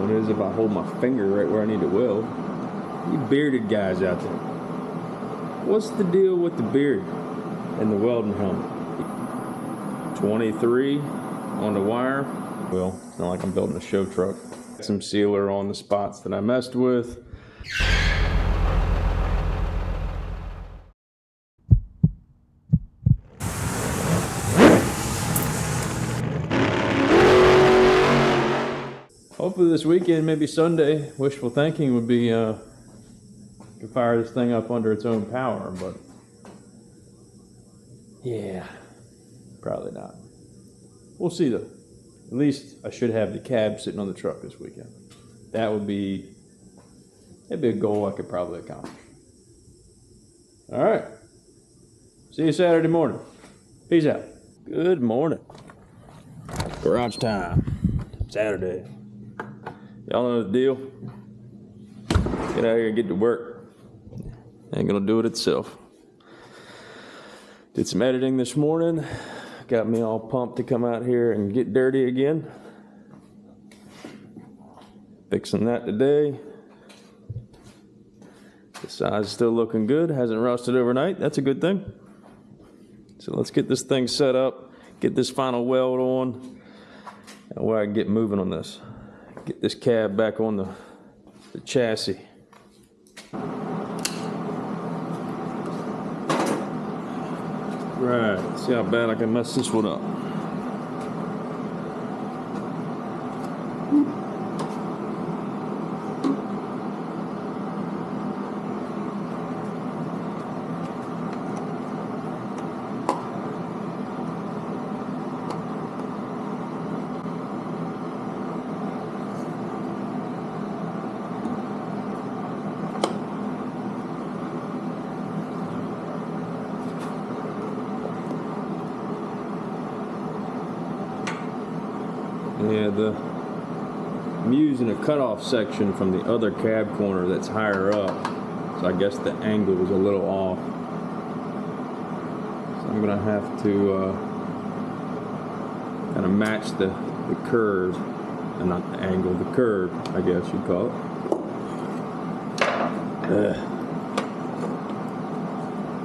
What is if I hold my finger right where I need to weld? You bearded guys out there, what's the deal with the beard and the welding helmet? 23 on the wire. Well, it's not like I'm building a show truck. Some sealer on the spots that I messed with. Hopefully this weekend, maybe Sunday, wishful thinking would be to fire this thing up under its own power, but yeah, probably not. We'll see though. At least I should have the cab sitting on the truck this weekend. That'd be a goal I could probably accomplish. All right. See you Saturday morning. Peace out. Good morning. Garage time. Saturday. Y'all know the deal. Get out here and get to work. Ain't gonna do it itself. Did some editing this morning. Got me all pumped to come out here and get dirty again. Fixing that today. The side's still looking good. Hasn't rusted overnight. That's a good thing. So let's get this thing set up. Get this final weld on. And where I can get moving on this. Get this cab back on the chassis. Right, let's see how bad I can mess this one up. Yeah, I'm using a cutoff section from the other cab corner that's higher up, so I guess the angle was a little off. So I'm gonna have to kind of match the curve, and not the angle, the curve, I guess you'd call it.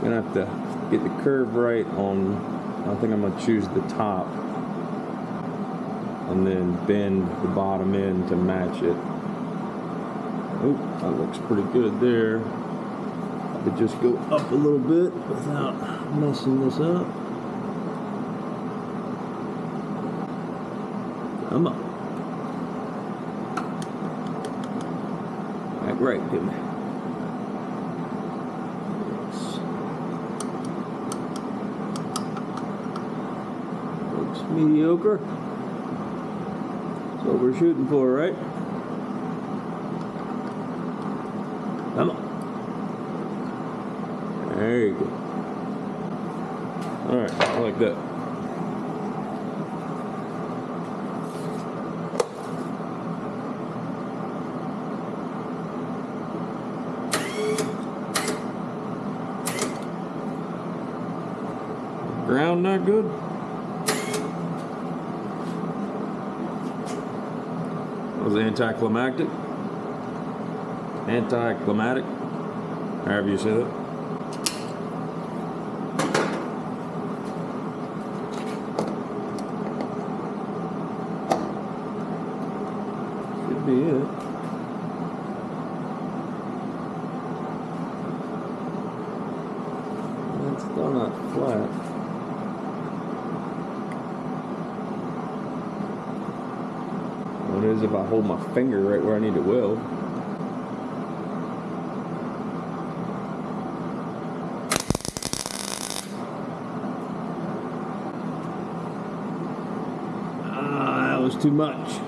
Gonna have to get the curve right on. I think I'm gonna choose the top. And then bend the bottom end to match it. Oh, that looks pretty good there. I could just go up a little bit without messing this up. Come on. Act right, didn't I? Looks mediocre. What we're shooting for, right? Come on. There you go. Alright, I like that. Ground not good? Was anticlimactic, however you say that. Should be it. That's still not flat. What is if I hold my finger right where I need to weld? Ah, that was too much.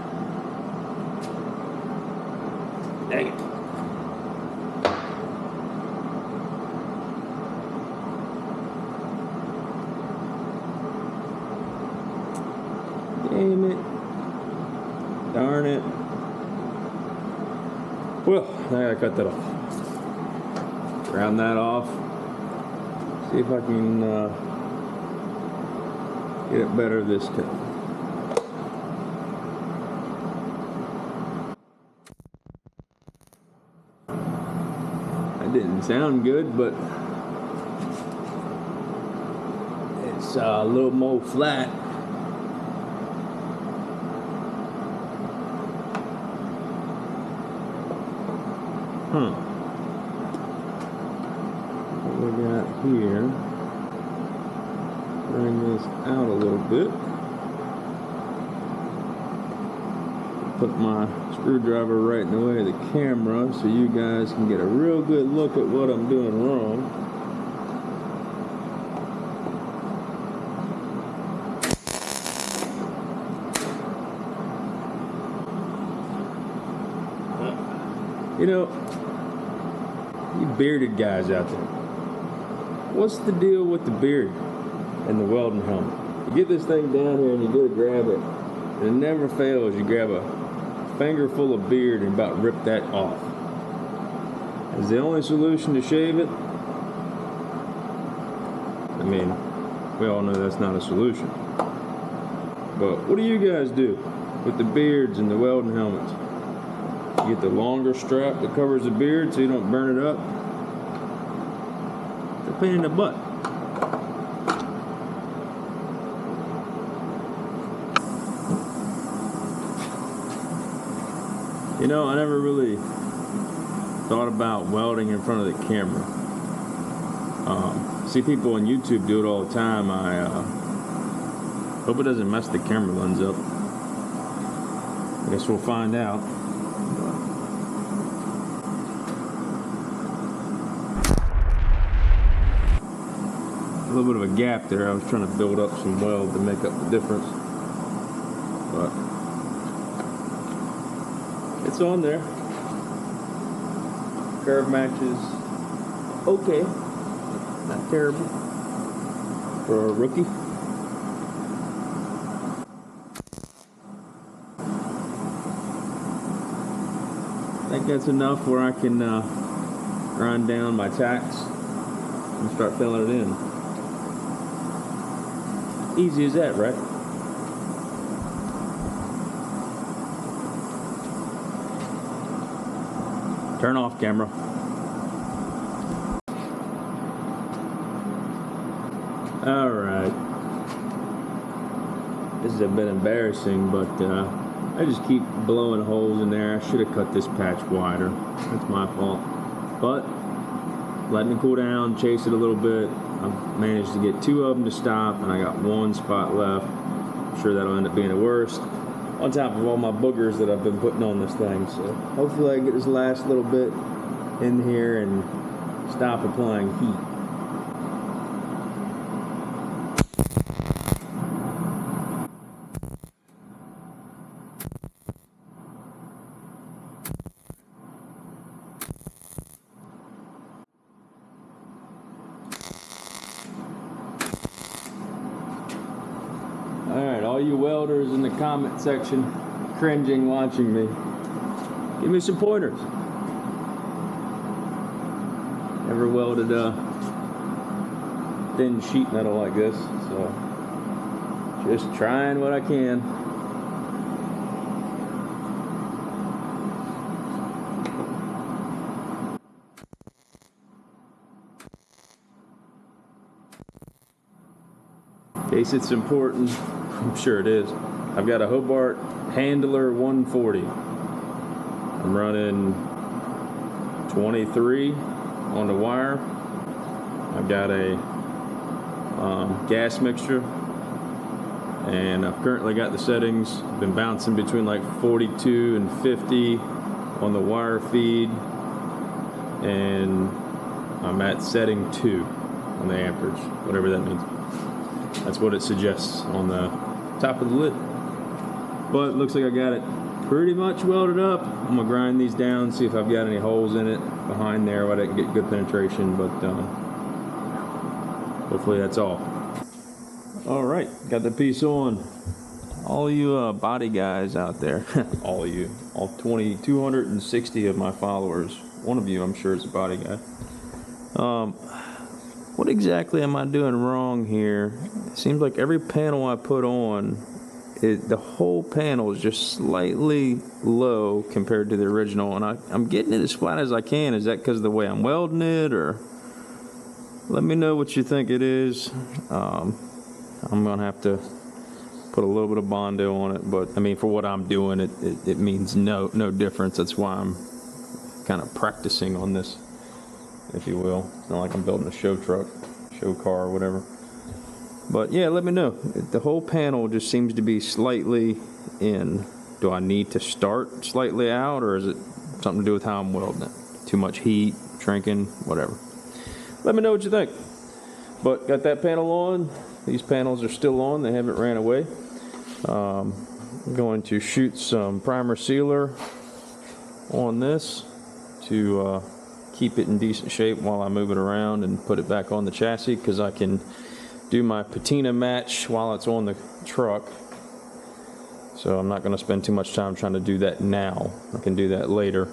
Dang it. Damn it. Darn it. Well, I gotta cut that off. Round that off. See if I can get it better this time. That didn't sound good, but it's a little more flat. What we got here, bring this out a little bit. Put my screwdriver right in the way of the camera so you guys can get a real good look at what I'm doing wrong. You know, you bearded guys out there, what's the deal with the beard and the welding helmet? You get this thing down here and you go to grab it, and it never fails. You grab a finger full of beard and about rip that off. Is the only solution to shave it? I mean, we all know that's not a solution. But what do you guys do with the beards and the welding helmets? You get the longer strap that covers the beard so you don't burn it up. It's a pain in the butt. You know, I never really thought about welding in front of the camera. See people on YouTube do it all the time. I hope it doesn't mess the camera lens up. I guess we'll find out. A little bit of a gap there. I was trying to build up some weld to make up the difference, but it's on there. Curve matches okay, not terrible for a rookie. I think that's enough where I can grind down my tacks and start filling it in. Easy as that, right? Turn off camera. All right. This has been embarrassing, but I just keep blowing holes in there. I should have cut this patch wider. That's my fault. But letting it cool down, chase it a little bit. I've managed to get 2 of them to stop, and I got 1 spot left. I'm sure that'll end up being the worst, on top of all my boogers that I've been putting on this thing. So hopefully I can get this last little bit in here and stop applying heat. Alright, all you welders in the comment section cringing watching me, give me some pointers. Never welded thin sheet metal like this, so just trying what I can. In case it's important, I'm sure it is. I've got a Hobart Handler 140. I'm running 23 on the wire. I've got a gas mixture, and I've currently got the settings. Been bouncing between like 42 and 50 on the wire feed, and I'm at setting 2 on the amperage, whatever that means. That's what it suggests on the top of the lid. But it looks like I got it pretty much welded up. I'm gonna grind these down, see if I've got any holes in it behind there where I can get good penetration, but hopefully that's all. All right, got the piece on. All you body guys out there, all of you, all 260 of my followers, one of you I'm sure is a body guy. What exactly am I doing wrong here? It seems like every panel I put on the whole panel is just slightly low compared to the original, and I'm getting it as flat as I can. Is that because of the way I'm welding it, or let me know what you think it is. I'm gonna have to put a little bit of Bondo on it, but I mean, for what I'm doing, it means no difference. That's why I'm kind of practicing on this, if you will. It's not like I'm building a show truck, show car, or whatever. But yeah, let me know. The whole panel just seems to be slightly in. Do I need to start slightly out, or is it something to do with how I'm welding it? Too much heat, shrinking, whatever. Let me know what you think. But got that panel on. These panels are still on. They haven't ran away. I'm going to shoot some primer sealer on this to keep it in decent shape while I move it around and put it back on the chassis, because I can do my patina match while it's on the truck. So I'm not going to spend too much time trying to do that now. I can do that later.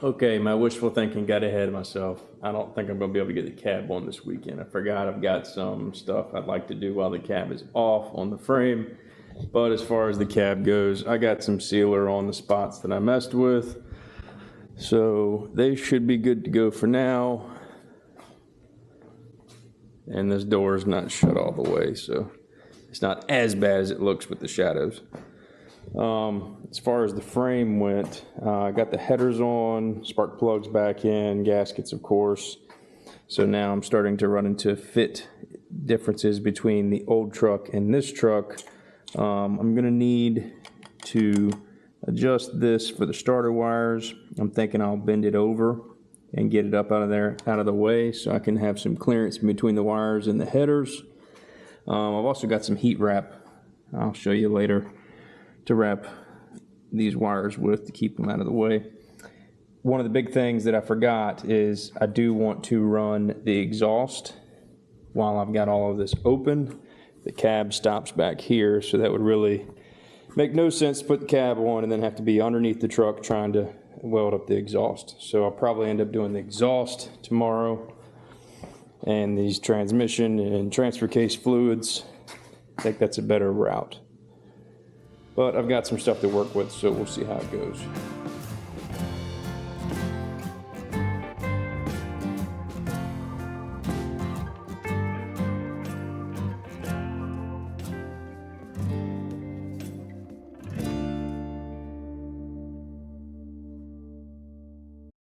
Okay, my wishful thinking got ahead of myself. I don't think I'm going to be able to get the cab on this weekend. I forgot I've got some stuff I'd like to do while the cab is off on the frame. But as far as the cab goes, I got some sealer on the spots that I messed with. So they should be good to go for now. And this door is not shut all the way, so it's not as bad as it looks with the shadows. As far as the frame went, I got the headers on, spark plugs back in, gaskets, of course. So now I'm starting to run into fit differences between the old truck and this truck. I'm going to need to adjust this for the starter wires. I'm thinking I'll bend it over and get it up out of the way, so I can have some clearance between the wires and the headers. I've also got some heat wrap I'll show you later to wrap these wires with to keep them out of the way. One of the big things that I forgot is I do want to run the exhaust while I've got all of this open. The cab stops back here, so that would really make no sense to put the cab on and then have to be underneath the truck trying to weld up the exhaust. So I'll probably end up doing the exhaust tomorrow, and these transmission and transfer case fluids. I think that's a better route. But I've got some stuff to work with, so we'll see how it goes.